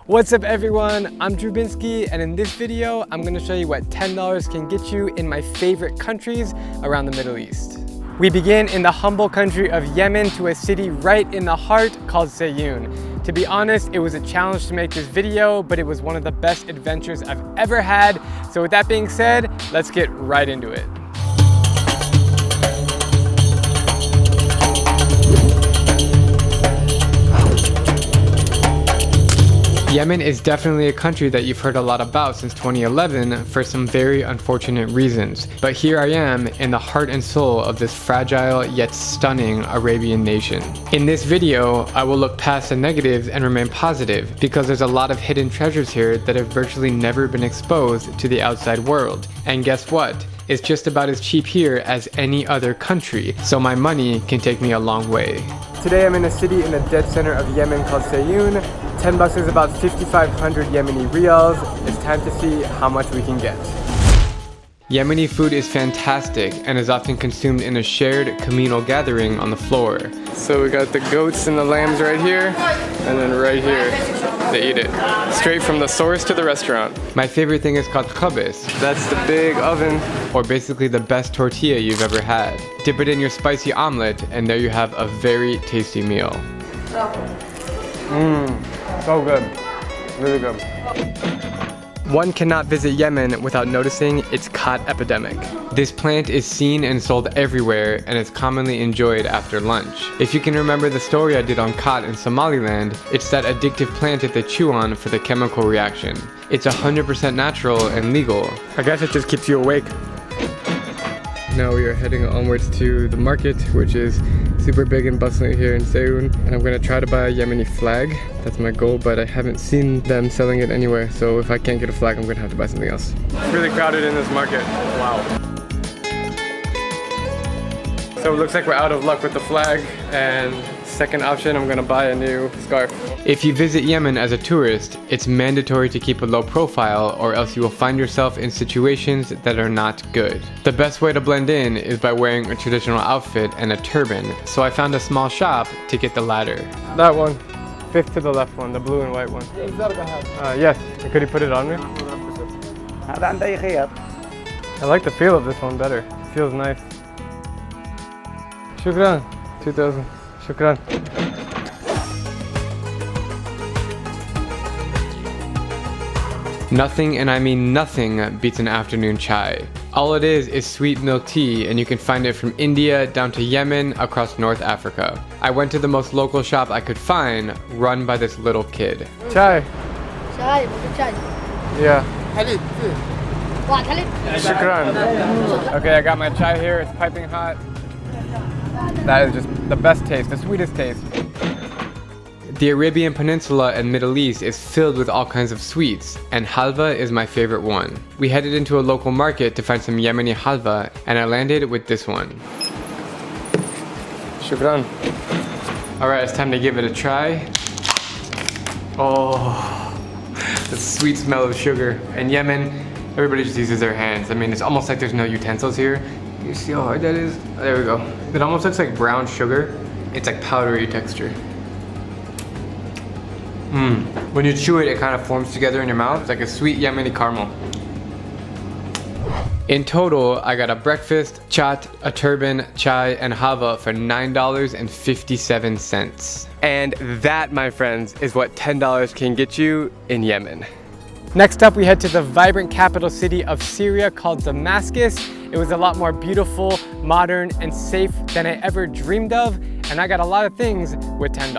What's up everyone, I'm Drew Binsky, and in this video, I'm gonna show you what $10 can get you in my favorite countries around the Middle East. We begin in the humble country of Yemen to a city right in the heart called Syria. To be honest, it was a challenge to make this video, but it was one of the best adventures I've ever had. So with that being said, let's get right into it. Yemen is definitely a country that you've heard a lot about since 2011 for some very unfortunate reasons. But here I am in the heart and soul of this fragile yet stunning Arabian nation. In this video, I will look past the negatives and remain positive because there's a lot of hidden treasures here that have virtually never been exposed to the outside world. And guess what? It's just about as cheap here as any other country, so my money can take me a long way. Today I'm in a city in the dead center of Yemen called Syria. $10 is about 5,500 Yemeni riyals. It's time to see how much we can get. Yemeni food is fantastic and is often consumed in a shared communal gathering on the floor. So we got the goats and the lambs right here, and then right here, they eat it. Straight from the source to the restaurant. My favorite thing is called khabis. That's the big oven, or basically the best tortilla you've ever had. Dip it in your spicy omelet, and there you have a very tasty meal. So good, really good. One cannot visit Yemen without noticing its khat epidemic. This plant is seen and sold everywhere and is commonly enjoyed after lunch. If you can remember the story I did on khat in Somaliland, it's that addictive plant that they chew on for the chemical reaction. It's 100% natural and legal. I guess it just keeps you awake. Now we are heading onwards to the market, which is super big and bustling here in Syria, and I'm gonna try to buy a Yemeni flag. That's my goal, but I haven't seen them selling it anywhere, so if I can't get a flag, I'm gonna have to buy something else. It's really crowded in this market. Wow. So it looks like we're out of luck with the flag, and second option, I'm gonna buy a new scarf. If you visit Yemen as a tourist, it's mandatory to keep a low profile or else you will find yourself in situations that are not good. The best way to blend in is by wearing a traditional outfit and a turban, so I found a small shop to get the latter. That one, fifth to the left one, the blue and white one. Yes, could you put it on me? I like the feel of this one better, it feels nice. Shukran, 2000. Shukran. Nothing, and I mean nothing, beats an afternoon chai. All it is sweet milk tea, and you can find it from India down to Yemen across North Africa. I went to the most local shop I could find, run by this little kid. Chai. Chai, chai. Yeah. Shukran. Okay, I got my chai here, it's piping hot. That is just the best taste, the sweetest taste. The Arabian Peninsula and Middle East is filled with all kinds of sweets, and halva is my favorite one. We headed into a local market to find some Yemeni halva, and I landed with this one. Shukran. Alright, it's time to give it a try. Oh, the sweet smell of sugar. In Yemen, everybody just uses their hands. I mean, it's almost like there's no utensils here. You see how hard that is? There we go. It almost looks like brown sugar. It's like powdery texture. When you chew it, it kind of forms together in your mouth. It's like a sweet Yemeni caramel. In total, I got a breakfast, chat, a turban, chai, and halva for $9.57. And that, my friends, is what $10 can get you in Yemen. Next up, we head to the vibrant capital city of Syria called Damascus. It was a lot more beautiful, modern, and safe than I ever dreamed of, and I got a lot of things with $10.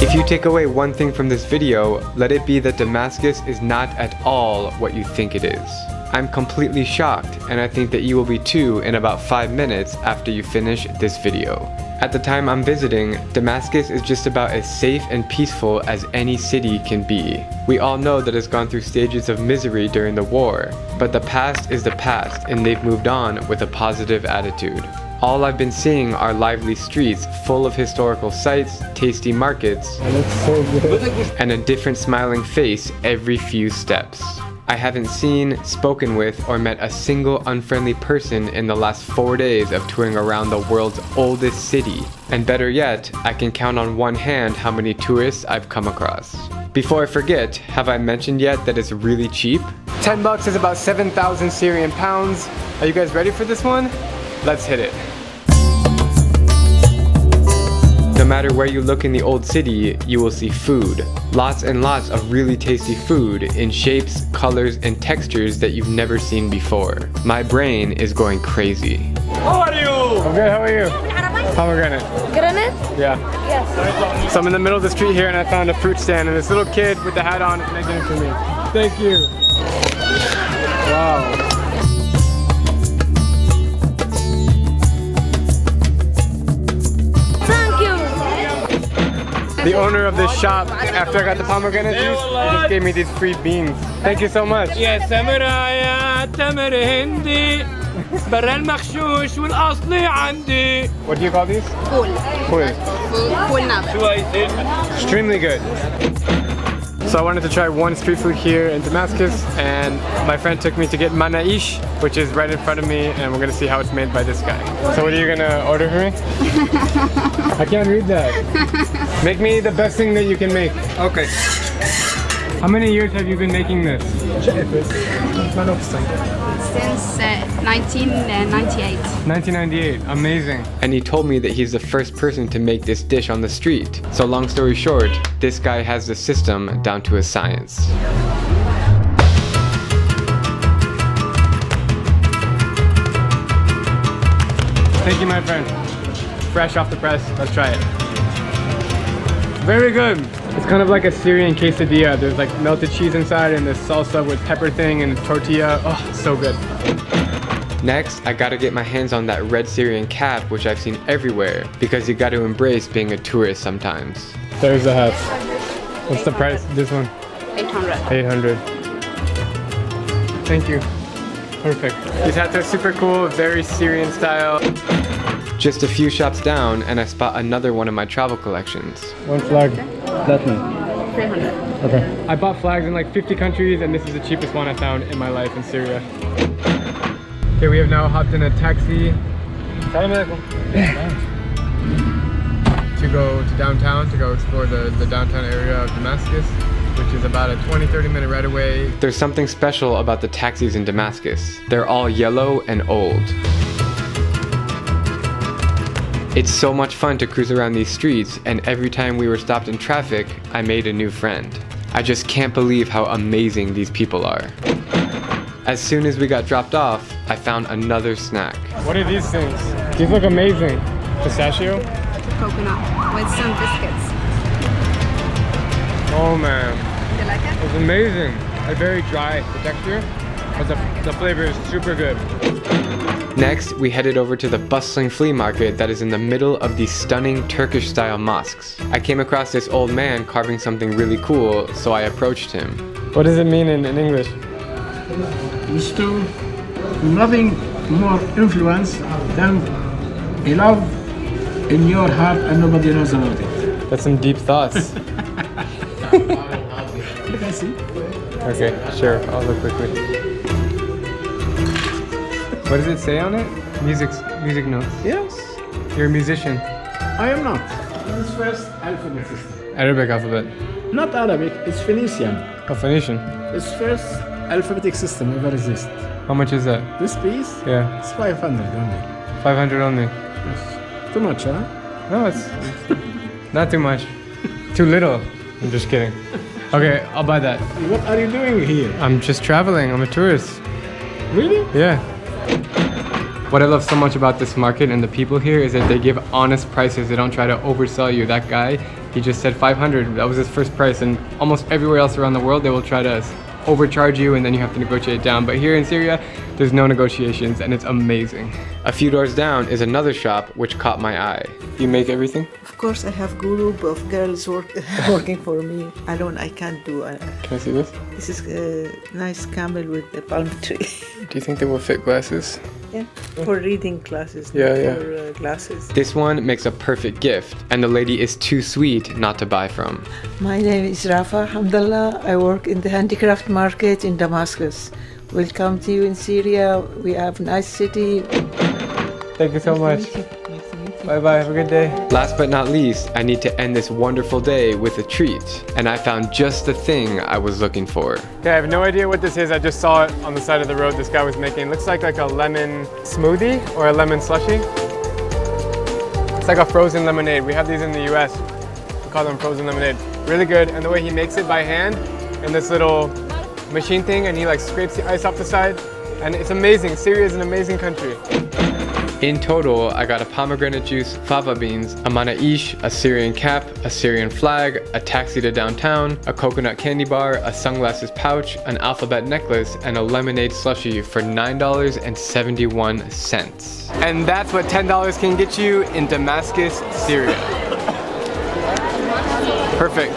If you take away one thing from this video, let it be that Damascus is not at all what you think it is. I'm completely shocked, and I think that you will be too in about 5 minutes after you finish this video. At the time I'm visiting, Damascus is just about as safe and peaceful as any city can be. We all know that it's gone through stages of misery during the war, but the past is the past, and they've moved on with a positive attitude. All I've been seeing are lively streets full of historical sites, tasty markets, and a different smiling face every few steps. I haven't seen, spoken with, or met a single unfriendly person in the last 4 days of touring around the world's oldest city. And better yet, I can count on one hand how many tourists I've come across. Before I forget, have I mentioned yet that it's really cheap? $10 is about 7,000 Syrian pounds. Are you guys ready for this one? Let's hit it. No matter where you look in the old city, you will see food. Lots and lots of really tasty food in shapes, colors, and textures that you've never seen before. My brain is going crazy. How are you? I'm good, how are you? Pomegranate. Granite? Yeah. Yes. So I'm in the middle of the street here and I found a fruit stand and this little kid with the hat on is making it for me. Thank you. Wow. The owner of this shop, after I got the pomegranate juice, he just gave me these free beans. Thank you so much. يا سمرة يا تمر هندي برا المغشوش والأصلي عندي. What do you call these? Full. Full. Full nap. Extremely good. So I wanted to try one street food here in Damascus, and my friend took me to get manaish, which is right in front of me, and we're gonna see how it's made by this guy. So what are you gonna order for me? I can't read that. Make me the best thing that you can make. Okay. How many years have you been making this? Since 1998. 1998, amazing. And he told me that he's the first person to make this dish on the street. So long story short, this guy has the system down to a science. Thank you, my friend. Fresh off the press, let's try it. Very good. It's kind of like a Syrian quesadilla. There's like melted cheese inside and this salsa with pepper thing and tortilla. Oh, so good. Next, I gotta get my hands on that red Syrian cap, which I've seen everywhere, because you gotta embrace being a tourist sometimes. There's the hat. What's the price? This one? 800. 800. Thank you. Perfect. These hats are super cool, very Syrian style. Just a few shops down and I spot another one of my travel collections. One flag. Platinum. 300. Okay. I bought flags in like 50 countries and this is the cheapest one I found in my life in Syria. Okay, we have now hopped in a taxi to go to downtown, to go explore the downtown area of Damascus, which is about a 20-30 minute ride away. There's something special about the taxis in Damascus. They're all yellow and old. It's so much fun to cruise around these streets, and every time we were stopped in traffic, I made a new friend. I just can't believe how amazing these people are. As soon as we got dropped off, I found another snack. What are these things? These look amazing. Pistachio? Coconut with some biscuits. Oh man. You like it? It's amazing. It's very dry, the texture, but the flavor is super good. Next, we headed over to the bustling flea market that is in the middle of these stunning Turkish-style mosques. I came across this old man carving something really cool, so I approached him. What does it mean in English? Is to nothing more influence than a love in your heart and nobody knows about it. That's some deep thoughts. You can see. Okay, sure, I'll look quickly. What does it say on it? Music notes. Yes. You're a musician. I am not. This first alphabet system. Arabic alphabet. Not Arabic, it's Phoenician. Oh, Phoenician. It's first alphabetic system ever exist. How much is that? This piece? Yeah. It's 500 only. 500 only. Yes. Too much, huh? No, it's not too much. Too little. I'm just kidding. Okay, I'll buy that. What are you doing here? I'm just traveling. I'm a tourist. Really? Yeah. What I love so much about this market and the people here is that they give honest prices. They don't try to oversell you. That guy, he just said 500. That was his first price. And almost everywhere else around the world, they will try to overcharge you and then you have to negotiate it down. But here in Syria, There's no negotiations and it's amazing. A few doors down is another shop which caught my eye. You make everything? Of course, I have group of girls working for me. Alone, I can't do. Can I see this? This is a nice camel with a palm tree. Do you think they will fit glasses? Yeah, for reading classes, Yeah, not yeah. for glasses. This one makes a perfect gift, and the lady is too sweet not to buy from. My name is Rafa Hamdallah. I work in the handicraft market in Damascus. Welcome to you in Syria. We have a nice city. Thank you so much. Bye bye, have a good day. Last but not least, I need to end this wonderful day with a treat, and I found just the thing I was looking for. Okay, I have no idea what this is. I just saw it on the side of the road this guy was making. It looks like a lemon smoothie or a lemon slushie. It's like a frozen lemonade. We have these in the US. We call them frozen lemonade. Really good, and the way he makes it by hand in this little machine thing, and he like scrapes the ice off the side, and it's amazing. Syria is an amazing country. In total, I got a pomegranate juice, fava beans, a manaish, a Syrian cap, a Syrian flag, a taxi to downtown, a coconut candy bar, a sunglasses pouch, an alphabet necklace, and a lemonade slushie for $9.71. And that's what $10 can get you in Damascus, Syria. Perfect.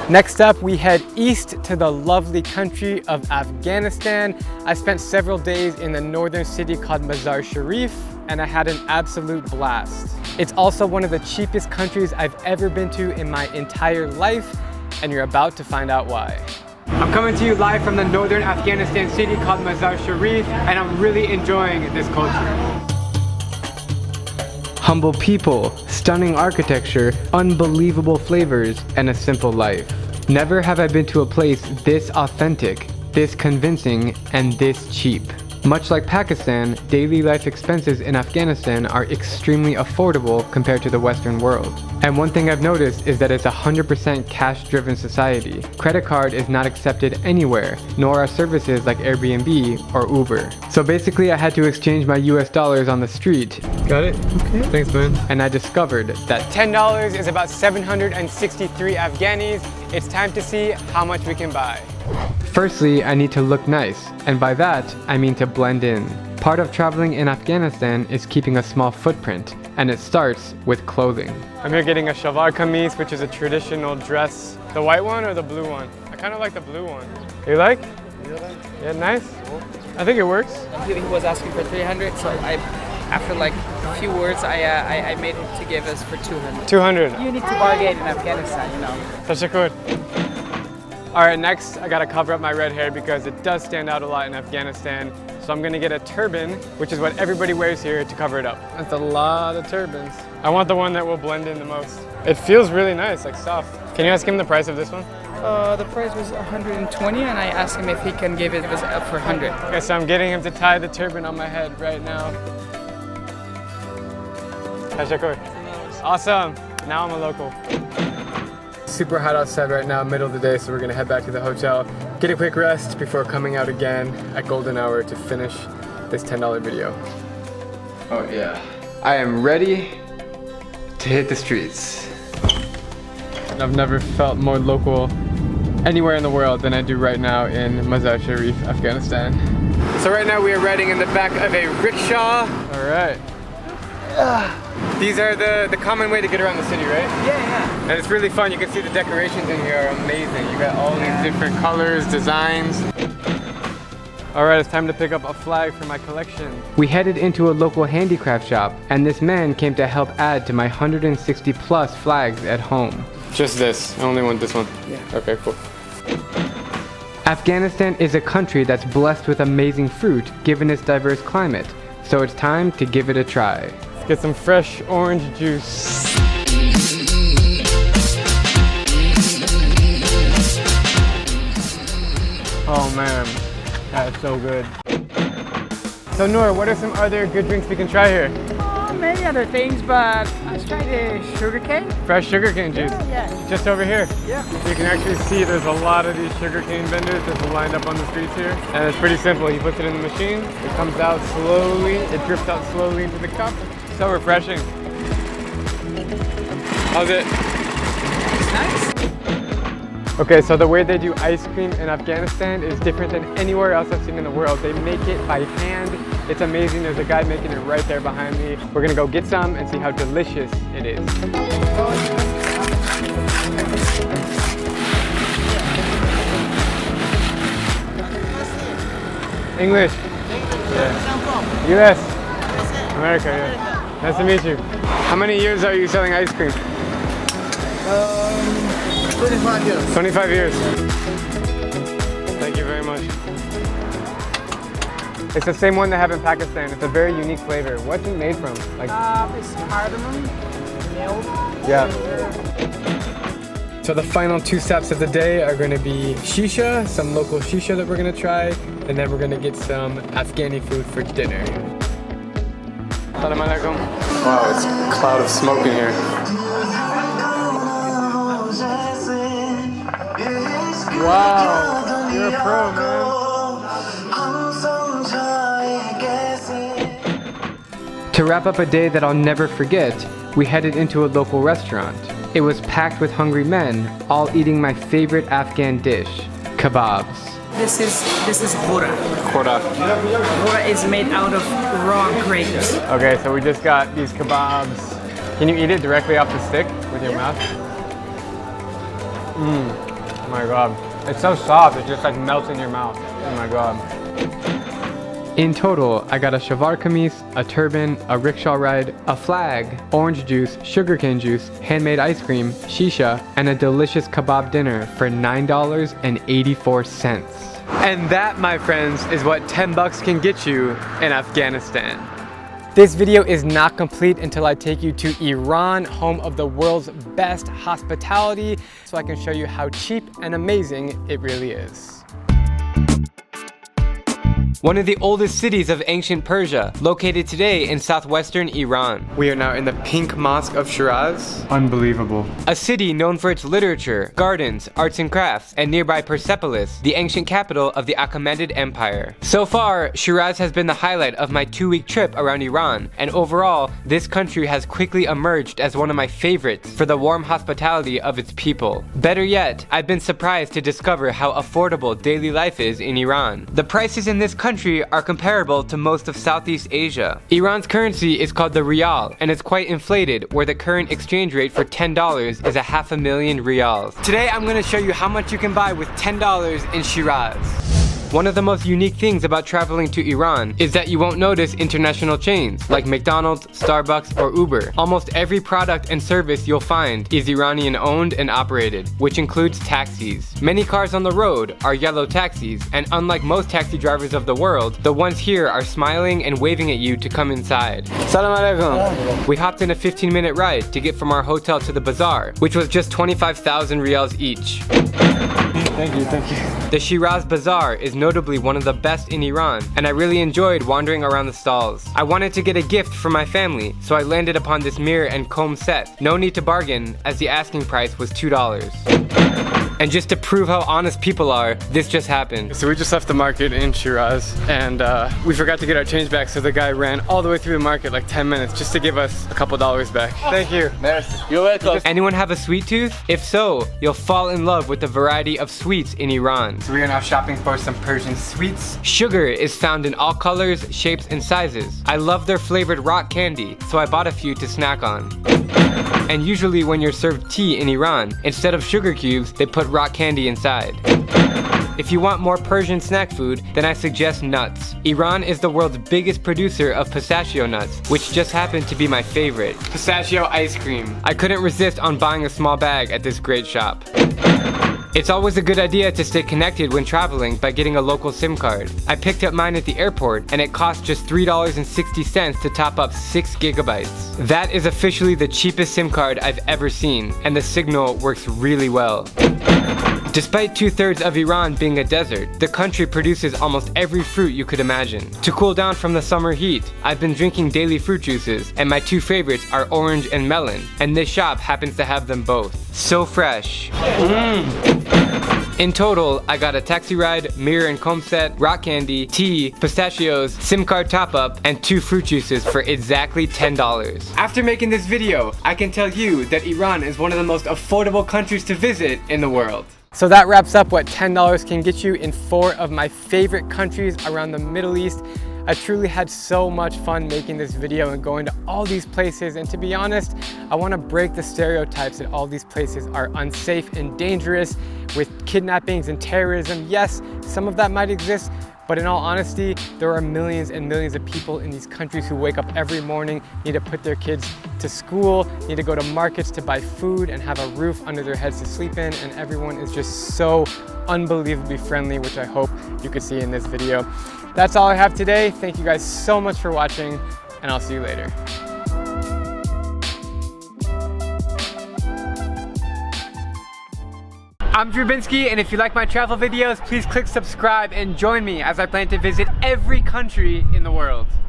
Next up, we head east to the lovely country of Afghanistan. I spent several days in the northern city called Mazar Sharif, and I had an absolute blast. It's also one of the cheapest countries I've ever been to in my entire life, and you're about to find out why. I'm coming to you live from the northern Afghanistan city called Mazar Sharif, and I'm really enjoying this culture. Humble people, stunning architecture, unbelievable flavors, and a simple life. Never have I been to a place this authentic, this convincing, and this cheap. Much like Pakistan, daily life expenses in Afghanistan are extremely affordable compared to the Western world. And one thing I've noticed is that it's a 100% cash-driven society. Credit card is not accepted anywhere, nor are services like Airbnb or Uber. So basically I had to exchange my US dollars on the street. Got it? Okay. Thanks, man. And I discovered that $10 is about 763 Afghanis. It's time to see how much we can buy. Firstly, I need to look nice, and by that, I mean to blend in. Part of traveling in Afghanistan is keeping a small footprint, and it starts with clothing. I'm here getting a shalwar kameez, which is a traditional dress. The white one or the blue one? I kind of like the blue one. You like? Yeah, nice. I think it works. He was asking for 300, so after like a few words, I made him to give us for 200. 200. You need to bargain in Afghanistan, you know. Tashakur. All right, next I gotta cover up my red hair because it does stand out a lot in Afghanistan. So I'm gonna get a turban, which is what everybody wears here, to cover it up. That's a lot of turbans. I want the one that will blend in the most. It feels really nice, like soft. Can you ask him the price of this one? The price was 120, and I asked him if he can give it up for 100. Okay, so I'm getting him to tie the turban on my head right now. Tashakur. Awesome. Now I'm a local. Super hot outside right now, middle of the day, so we're gonna head back to the hotel, get a quick rest before coming out again at golden hour to finish this $10 video. Oh yeah. I am ready to hit the streets. I've never felt more local anywhere in the world than I do right now in Mazar Sharif, Afghanistan. So right now we are riding in the back of a rickshaw. All right. These are the common way to get around the city, right? Yeah. And it's really fun. You can see the decorations in here are amazing. You got all these different colors, designs. All right, it's time to pick up a flag for my collection. We headed into a local handicraft shop, and this man came to help add to my 160 plus flags at home. Just this, I only want this one. Yeah. Okay, cool. Afghanistan is a country that's blessed with amazing fruit given its diverse climate. So it's time to give it a try. Let's get some fresh orange juice. Oh man, that's so good. So Noor, what are some other good drinks we can try here? Many other things, but let's try the sugarcane. Fresh sugarcane juice. Yeah. Just over here. Yeah. You can actually see there's a lot of these sugarcane vendors that's lined up on the streets here. And it's pretty simple. He puts it in the machine, it comes out slowly, it drips out slowly into the cup. So refreshing. How's it? It's nice. Okay, so the way they do ice cream in Afghanistan is different than anywhere else I've seen in the world. They make it by hand. It's amazing. There's a guy making it right there behind me. We're gonna go get some and see how delicious it is. English. Yeah. US. America, yeah. Nice to meet you. How many years are you selling ice cream? 25 years. 25 years. Thank you very much. It's the same one they have in Pakistan. It's a very unique flavor. What's it made from? Like, It's cardamom, milk. yeah. So the final two stops of the day are going to be shisha, some local shisha that we're going to try, and then we're going to get some Afghani food for dinner. Assalamu alaikum. Wow, it's a cloud of smoke in here. Wow, you're a pro, man. To wrap up a day that I'll never forget, we headed into a local restaurant. It was packed with hungry men, all eating my favorite Afghan dish, kebabs. This is hura. Khora. Hura is made out of raw grapes. Okay, so we just got these kebabs. Can you eat it directly off the stick with your mouth? Oh my god. It's so soft, it just like melts in your mouth. Oh my god. In total, I got a shalwar kameez, a turban, a rickshaw ride, a flag, orange juice, sugarcane juice, handmade ice cream, shisha, and a delicious kebab dinner for $9.84. And that, my friends, is what 10 bucks can get you in Afghanistan. This video is not complete until I take you to Iran, home of the world's best hospitality, so I can show you how cheap and amazing it really is. One of the oldest cities of ancient Persia, located today in southwestern Iran. We are now in the Pink Mosque of Shiraz. Unbelievable. A city known for its literature, gardens, arts and crafts, and nearby Persepolis, the ancient capital of the Achaemenid Empire. So far, Shiraz has been the highlight of my 2-week trip around Iran, and overall, this country has quickly emerged as one of my favorites for the warm hospitality of its people. Better yet, I've been surprised to discover how affordable daily life is in Iran. The prices in this country are comparable to most of Southeast Asia. Iran's currency is called the rial, and it's quite inflated, where the current exchange rate for $10 is 500,000 rials. Today I'm going to show you how much you can buy with $10 in Shiraz. One of the most unique things about traveling to Iran is that you won't notice international chains like McDonald's, Starbucks, or Uber. Almost every product and service you'll find is Iranian owned and operated, which includes taxis. Many cars on the road are yellow taxis, and unlike most taxi drivers of the world, the ones here are smiling and waving at you to come inside. Assalamu alaikum. We hopped in a 15-minute ride to get from our hotel to the bazaar, which was just 25,000 rials each. Thank you. The Shiraz Bazaar is notably one of the best in Iran, and I really enjoyed wandering around the stalls. I wanted to get a gift for my family, so I landed upon this mirror and comb set. No need to bargain, as the asking price was $2. And just to prove how honest people are, this just happened. So we just left the market in Shiraz, and we forgot to get our change back, so the guy ran all the way through the market like 10 minutes just to give us a couple dollars back. Thank you. Merci. You're welcome. Anyone have a sweet tooth? If so, you'll fall in love with the variety of sweets in Iran. So we are now shopping for some Persian sweets. Sugar is found in all colors, shapes, and sizes. I love their flavored rock candy, so I bought a few to snack on. And usually when you're served tea in Iran, instead of sugar cubes, they put rock candy inside. If you want more Persian snack food, then I suggest nuts. Iran is the world's biggest producer of pistachio nuts, which just happened to be my favorite. Pistachio ice cream. I couldn't resist on buying a small bag at this great shop. It's always a good idea to stay connected when traveling by getting a local SIM card. I picked up mine at the airport, and it cost just $3.60 to top up 6 gigabytes. That is officially the cheapest SIM card I've ever seen, and the signal works really well. Despite 2/3 of Iran being a desert, the country produces almost every fruit you could imagine. To cool down from the summer heat, I've been drinking daily fruit juices, and my 2 favorites are orange and melon, and this shop happens to have them both. So fresh. In total, I got a taxi ride, mirror and comb set, rock candy, tea, pistachios, SIM card top-up, and 2 fruit juices for exactly $10. After making this video, I can tell you that Iran is one of the most affordable countries to visit in the world. So that wraps up what $10 can get you in 4 of my favorite countries around the Middle East. I truly had so much fun making this video and going to all these places, and to be honest, I want to break the stereotypes that all these places are unsafe and dangerous with kidnappings and terrorism. Yes, some of that might exist, but in all honesty, there are millions and millions of people in these countries who wake up every morning, need to put their kids to school, need to go to markets to buy food and have a roof under their heads to sleep in, and everyone is just so unbelievably friendly, which I hope you could see in this video. That's all I have today. Thank you guys so much for watching, and I'll see you later. I'm Drew Binsky, and if you like my travel videos, please click subscribe and join me as I plan to visit every country in the world.